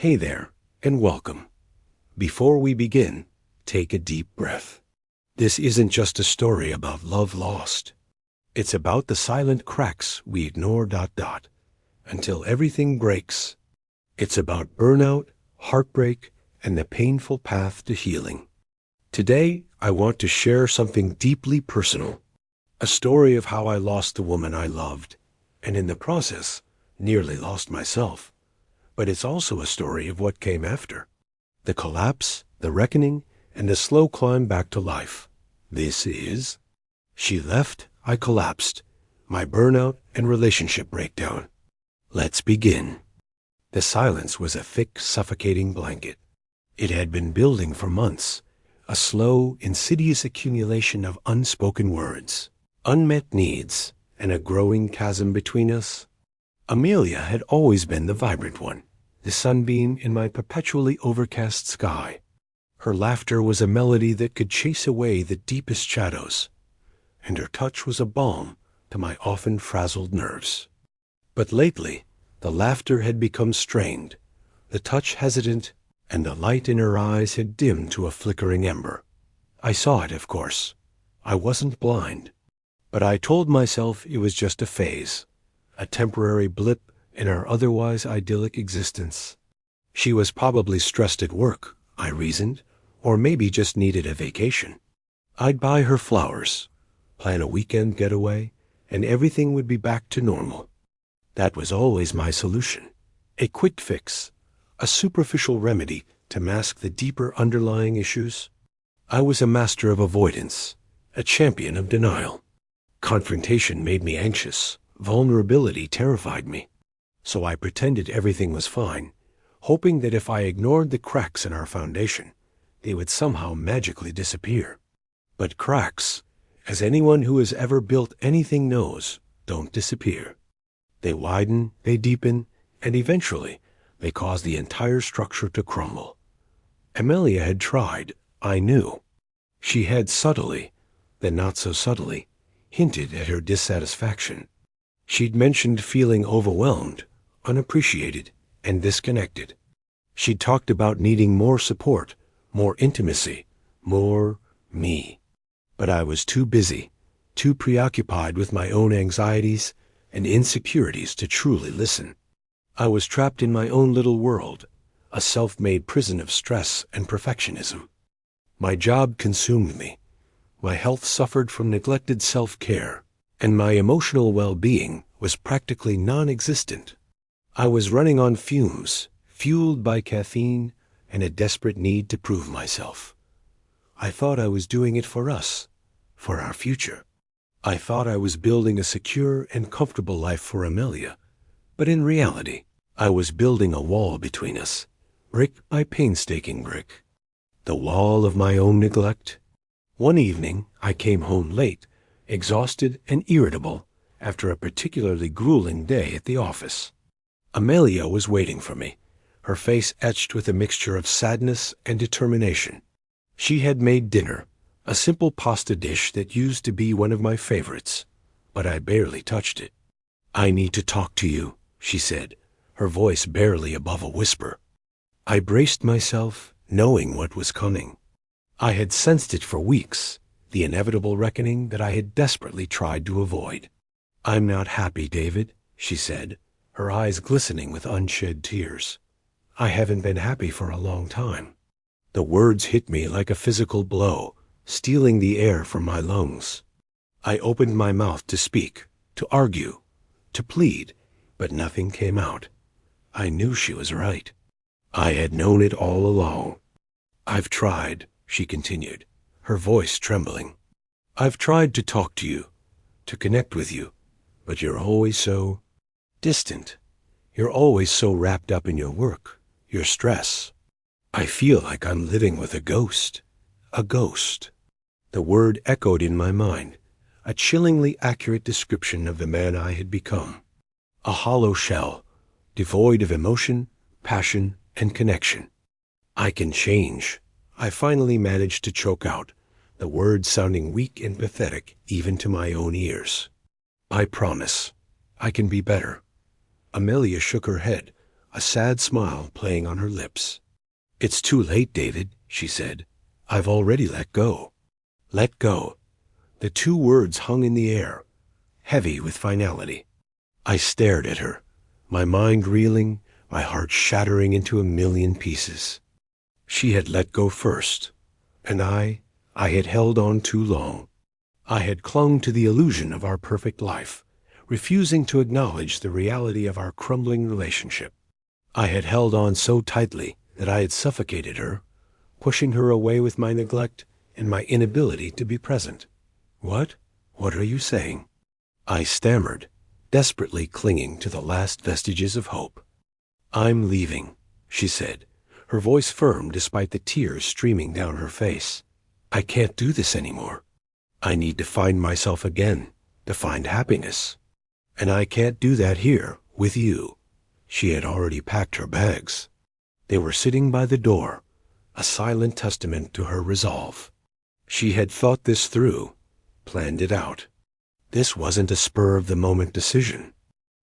Hey there, and welcome. Before we begin, take a deep breath. This isn't just a story about love lost. It's about the silent cracks we ignore until everything breaks. It's about burnout, heartbreak, and the painful path to healing. Today, I want to share something deeply personal. A story of how I lost the woman I loved, and in the process, nearly lost myself. But it's also a story of what came after. The collapse, the reckoning, and the slow climb back to life. This is She Left, I Collapsed, My Burnout and Relationship Breakdown. Let's begin. The silence was a thick, suffocating blanket. It had been building for months, a slow, insidious accumulation of unspoken words, unmet needs, and a growing chasm between us. Amelia had always been the vibrant one, the sunbeam in my perpetually overcast sky. Her laughter was a melody that could chase away the deepest shadows, and her touch was a balm to my often frazzled nerves. But lately, the laughter had become strained, the touch hesitant, and the light in her eyes had dimmed to a flickering ember. I saw it, of course. I wasn't blind. But I told myself it was just a phase, a temporary blip in our otherwise idyllic existence. She was probably stressed at work, I reasoned, or maybe just needed a vacation. I'd buy her flowers, plan a weekend getaway, and everything would be back to normal. That was always my solution. A quick fix, a superficial remedy to mask the deeper underlying issues. I was a master of avoidance, a champion of denial. Confrontation made me anxious. Vulnerability terrified me. So I pretended everything was fine, hoping that if I ignored the cracks in our foundation, they would somehow magically disappear. But cracks, as anyone who has ever built anything knows, don't disappear. They widen, they deepen, and eventually they cause the entire structure to crumble. Amelia had tried, I knew. She had subtly, then not so subtly, hinted at her dissatisfaction. She'd mentioned feeling overwhelmed, unappreciated, and disconnected. She'd talked about needing more support, more intimacy, more me. But I was too busy, too preoccupied with my own anxieties and insecurities to truly listen. I was trapped in my own little world, a self-made prison of stress and perfectionism. My job consumed me. My health suffered from neglected self-care, and my emotional well-being was practically non-existent. I was running on fumes, fueled by caffeine and a desperate need to prove myself. I thought I was doing it for us, for our future. I thought I was building a secure and comfortable life for Amelia, but in reality, I was building a wall between us, brick by painstaking brick. The wall of my own neglect. One evening, I came home late, exhausted and irritable after a particularly grueling day at the office. Amelia was waiting for me, her face etched with a mixture of sadness and determination. She had made dinner, a simple pasta dish that used to be one of my favorites, but I barely touched it. "I need to talk to you," she said, her voice barely above a whisper. I braced myself, knowing what was coming. I had sensed it for weeks, the inevitable reckoning that I had desperately tried to avoid. "I'm not happy, David," she said, her eyes glistening with unshed tears. "I haven't been happy for a long time." The words hit me like a physical blow, stealing the air from my lungs. I opened my mouth to speak, to argue, to plead, but nothing came out. I knew she was right. I had known it all along. "I've tried," she continued, her voice trembling. "I've tried to talk to you, to connect with you, but you're always so distant. You're always so wrapped up in your work, your stress. I feel like I'm living with a ghost. A ghost." The word echoed in my mind, a chillingly accurate description of the man I had become. A hollow shell, devoid of emotion, passion, and connection. "I can change," I finally managed to choke out, the words sounding weak and pathetic even to my own ears. "I promise. I can be better." Amelia shook her head, a sad smile playing on her lips. "It's too late, David," she said. "I've already let go." Let go. The two words hung in the air, heavy with finality. I stared at her, my mind reeling, my heart shattering into a million pieces. She had let go first, and I had held on too long. I had clung to the illusion of our perfect life, refusing to acknowledge the reality of our crumbling relationship. I had held on so tightly that I had suffocated her, pushing her away with my neglect and my inability to be present. What are you saying?" I stammered, desperately clinging to the last vestiges of hope. "I'm leaving," she said, her voice firm despite the tears streaming down her face. "I can't do this anymore. I need to find myself again, to find happiness. And I can't do that here, with you." She had already packed her bags. They were sitting by the door, a silent testament to her resolve. She had thought this through, planned it out. This wasn't a spur-of-the-moment decision.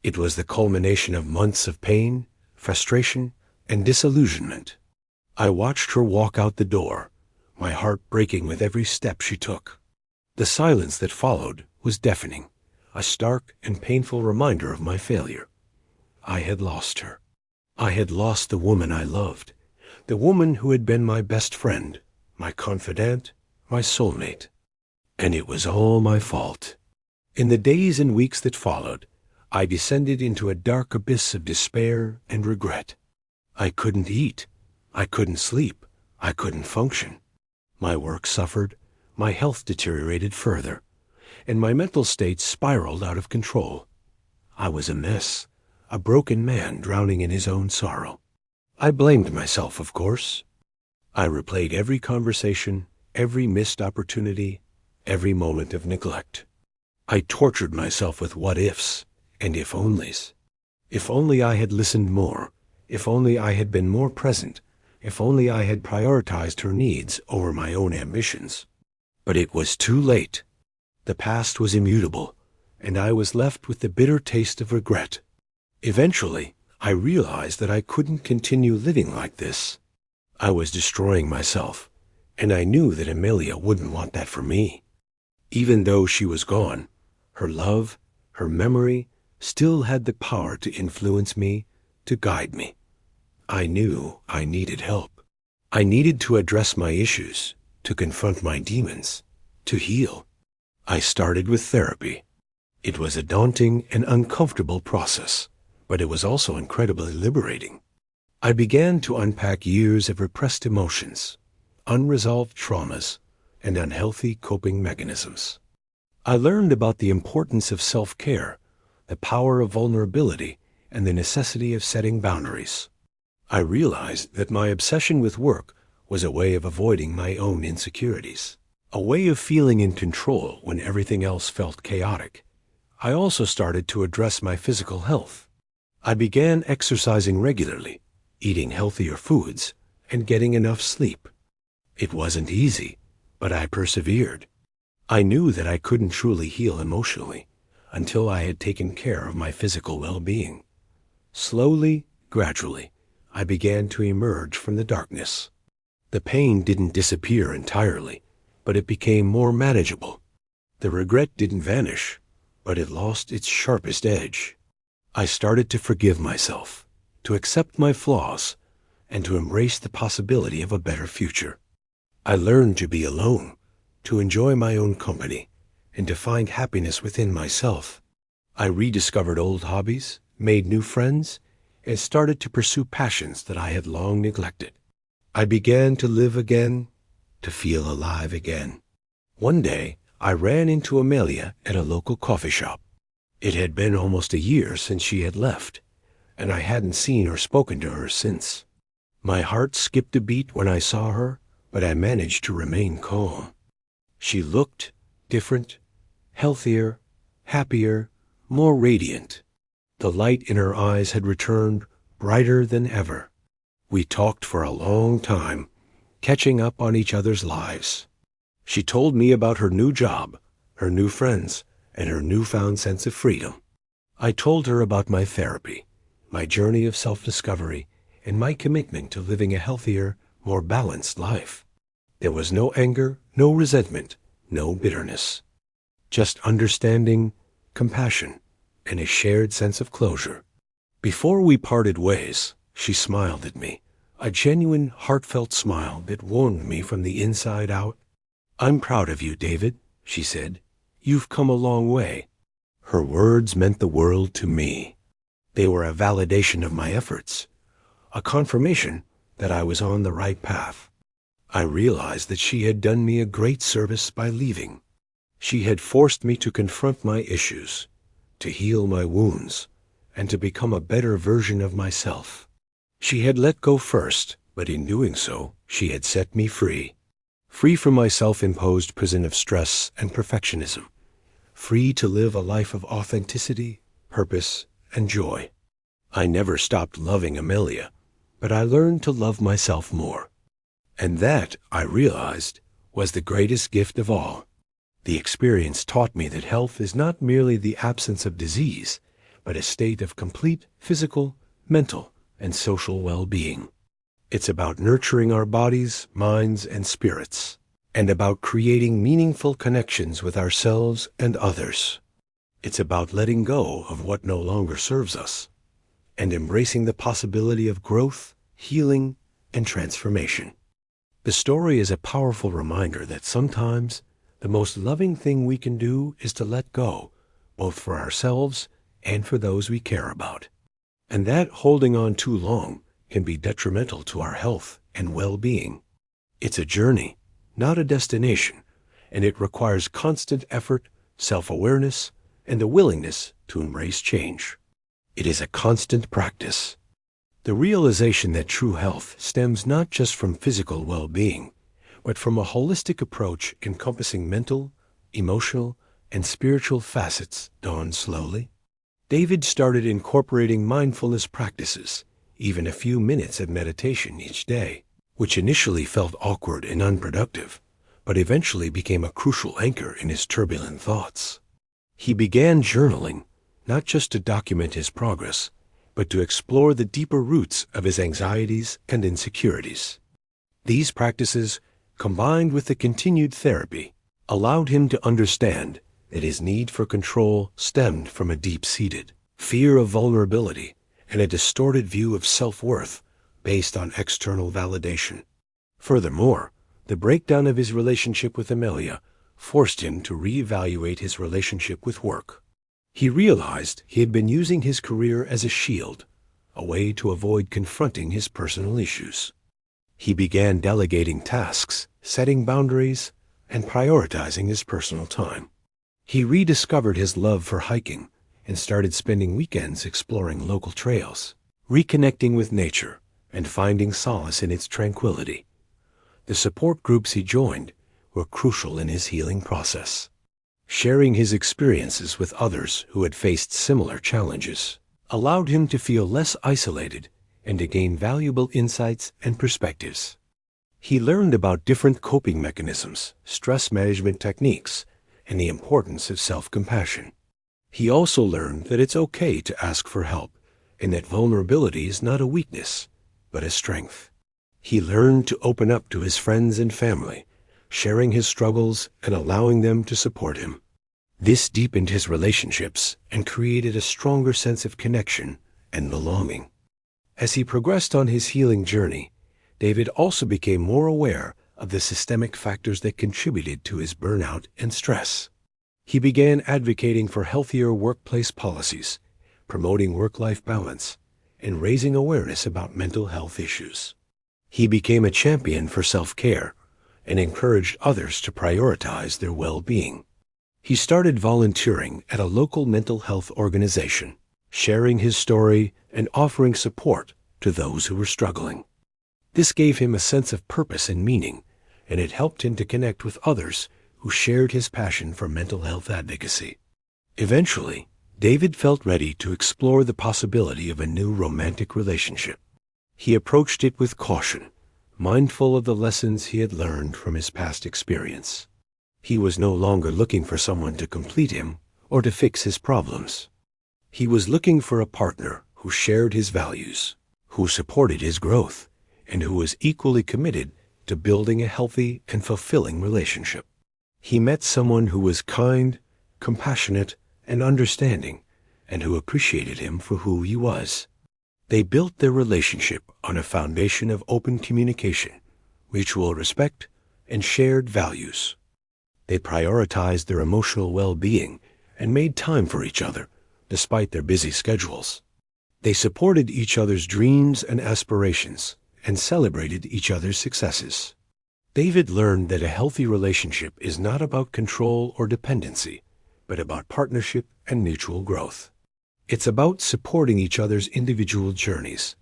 It was the culmination of months of pain, frustration, and disillusionment. I watched her walk out the door, my heart breaking with every step she took. The silence that followed was deafening, a stark and painful reminder of my failure. I had lost her. I had lost the woman I loved, the woman who had been my best friend, my confidant, my soulmate. And it was all my fault. In the days and weeks that followed, I descended into a dark abyss of despair and regret. I couldn't eat. I couldn't sleep. I couldn't function. My work suffered, my health deteriorated further, and my mental state spiraled out of control. I was a mess, a broken man drowning in his own sorrow. I blamed myself, of course. I replayed every conversation, every missed opportunity, every moment of neglect. I tortured myself with what-ifs and if-onlys. If only I had listened more, if only I had been more present, if only I had prioritized her needs over my own ambitions. But it was too late. The past was immutable, and I was left with the bitter taste of regret. Eventually, I realized that I couldn't continue living like this. I was destroying myself, and I knew that Amelia wouldn't want that for me. Even though she was gone, her love, her memory, still had the power to influence me, to guide me. I knew I needed help. I needed to address my issues, to confront my demons, to heal. I started with therapy. It was a daunting and uncomfortable process, but it was also incredibly liberating. I began to unpack years of repressed emotions, unresolved traumas, and unhealthy coping mechanisms. I learned about the importance of self-care, the power of vulnerability, and the necessity of setting boundaries. I realized that my obsession with work was a way of avoiding my own insecurities, a way of feeling in control when everything else felt chaotic. I also started to address my physical health. I began exercising regularly, eating healthier foods, and getting enough sleep. It wasn't easy, but I persevered. I knew that I couldn't truly heal emotionally until I had taken care of my physical well-being. Slowly, gradually, I began to emerge from the darkness. The pain didn't disappear entirely, but it became more manageable. The regret didn't vanish, but it lost its sharpest edge. I started to forgive myself, to accept my flaws, and to embrace the possibility of a better future. I learned to be alone, to enjoy my own company, and to find happiness within myself. I rediscovered old hobbies, made new friends, and started to pursue passions that I had long neglected. I began to live again, to feel alive again. One day, I ran into Amelia at a local coffee shop. It had been almost a year since she had left, and I hadn't seen or spoken to her since. My heart skipped a beat when I saw her, but I managed to remain calm. She looked different, healthier, happier, more radiant. The light in her eyes had returned, brighter than ever. We talked for a long time, catching up on each other's lives. She told me about her new job, her new friends, and her newfound sense of freedom. I told her about my therapy, my journey of self-discovery, and my commitment to living a healthier, more balanced life. There was no anger, no resentment, no bitterness. Just understanding, compassion, and a shared sense of closure. Before we parted ways, she smiled at me, a genuine, heartfelt smile that warmed me from the inside out. "I'm proud of you, David," she said. "You've come a long way." Her words meant the world to me. They were a validation of my efforts, a confirmation that I was on the right path. I realized that she had done me a great service by leaving. She had forced me to confront my issues, to heal my wounds, and to become a better version of myself. She had let go first, but in doing so, she had set me free. Free from my self-imposed prison of stress and perfectionism. Free to live a life of authenticity, purpose, and joy. I never stopped loving Amelia, but I learned to love myself more. And that, I realized, was the greatest gift of all. The experience taught me that health is not merely the absence of disease, but a state of complete physical, mental, and social well-being. It's about nurturing our bodies, minds, and spirits, and about creating meaningful connections with ourselves and others. It's about letting go of what no longer serves us, and embracing the possibility of growth, healing, and transformation. The story is a powerful reminder that sometimes the most loving thing we can do is to let go, both for ourselves and for those we care about. And that holding on too long can be detrimental to our health and well-being. It's a journey, not a destination, and it requires constant effort, self-awareness, and a willingness to embrace change. It is a constant practice. The realization that true health stems not just from physical well-being, but from a holistic approach encompassing mental, emotional, and spiritual facets dawned slowly. David started incorporating mindfulness practices, even a few minutes of meditation each day, which initially felt awkward and unproductive, but eventually became a crucial anchor in his turbulent thoughts. He began journaling, not just to document his progress, but to explore the deeper roots of his anxieties and insecurities. These practices, combined with the continued therapy, allowed him to understand that his need for control stemmed from a deep-seated fear of vulnerability and a distorted view of self-worth based on external validation. Furthermore, the breakdown of his relationship with Amelia forced him to reevaluate his relationship with work. He realized he had been using his career as a shield, a way to avoid confronting his personal issues. He began delegating tasks, setting boundaries, and prioritizing his personal time. He rediscovered his love for hiking and started spending weekends exploring local trails, reconnecting with nature, and finding solace in its tranquility. The support groups he joined were crucial in his healing process. Sharing his experiences with others who had faced similar challenges allowed him to feel less isolated and to gain valuable insights and perspectives. He learned about different coping mechanisms, stress management techniques, and the importance of self-compassion. He also learned that it's okay to ask for help and that vulnerability is not a weakness, but a strength. He learned to open up to his friends and family, sharing his struggles and allowing them to support him. This deepened his relationships and created a stronger sense of connection and belonging. As he progressed on his healing journey, David also became more aware of the systemic factors that contributed to his burnout and stress. He began advocating for healthier workplace policies, promoting work-life balance, and raising awareness about mental health issues. He became a champion for self-care and encouraged others to prioritize their well-being. He started volunteering at a local mental health organization, sharing his story and offering support to those who were struggling. This gave him a sense of purpose and meaning, and it helped him to connect with others who shared his passion for mental health advocacy. Eventually, David felt ready to explore the possibility of a new romantic relationship. He approached it with caution, mindful of the lessons he had learned from his past experience. He was no longer looking for someone to complete him or to fix his problems. He was looking for a partner who shared his values, who supported his growth, and who was equally committed to building a healthy and fulfilling relationship. He met someone who was kind, compassionate, and understanding, and who appreciated him for who he was. They built their relationship on a foundation of open communication, mutual respect, and shared values. They prioritized their emotional well-being and made time for each other, despite their busy schedules. They supported each other's dreams and aspirations and celebrated each other's successes. David learned that a healthy relationship is not about control or dependency, but about partnership and mutual growth. It's about supporting each other's individual journeys,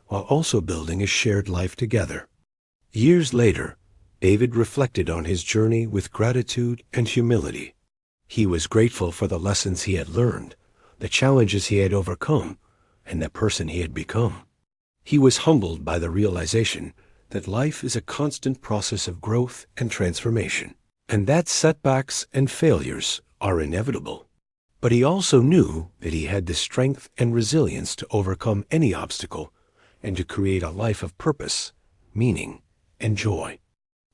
while also building a shared life together. Years later, David reflected on his journey with gratitude and humility. He was grateful for the lessons he had learned, the challenges he had overcome, and the person he had become. He was humbled by the realization that life is a constant process of growth and transformation, and that setbacks and failures are inevitable. But he also knew that he had the strength and resilience to overcome any obstacle and to create a life of purpose, meaning, and joy.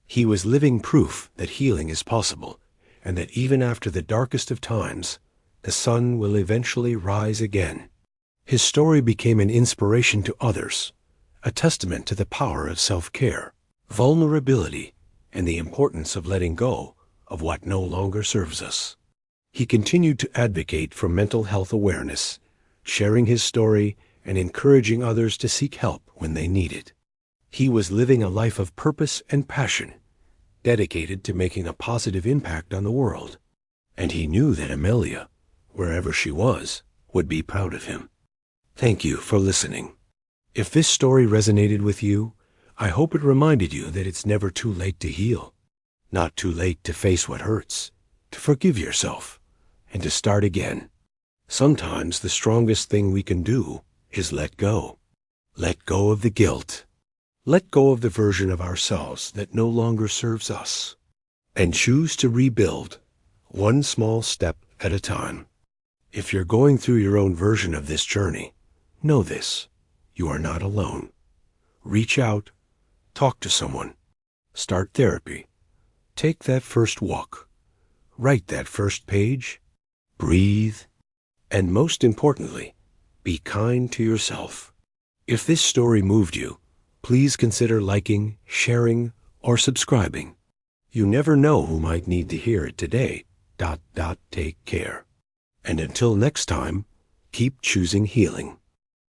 He was living proof that healing is possible, and that even after the darkest of times, the sun will eventually rise again. His story became an inspiration to others, a testament to the power of self-care, vulnerability, and the importance of letting go of what no longer serves us. He continued to advocate for mental health awareness, sharing his story and encouraging others to seek help when they need it. He was living a life of purpose and passion, dedicated to making a positive impact on the world. And he knew that Amelia, wherever she was, would be proud of him. Thank you for listening. If this story resonated with you, I hope it reminded you that it's never too late to heal, not too late to face what hurts, to forgive yourself, and to start again. Sometimes the strongest thing we can do is let go. Let go of the guilt. Let go of the version of ourselves that no longer serves us, and choose to rebuild one small step at a time. If you're going through your own version of this journey, know this: you are not alone. Reach out, talk to someone, start therapy, take that first walk, write that first page, breathe, and most importantly, be kind to yourself. If this story moved you, please consider liking, sharing, or subscribing. You never know who might need to hear it today. Take care. And until next time, keep choosing healing.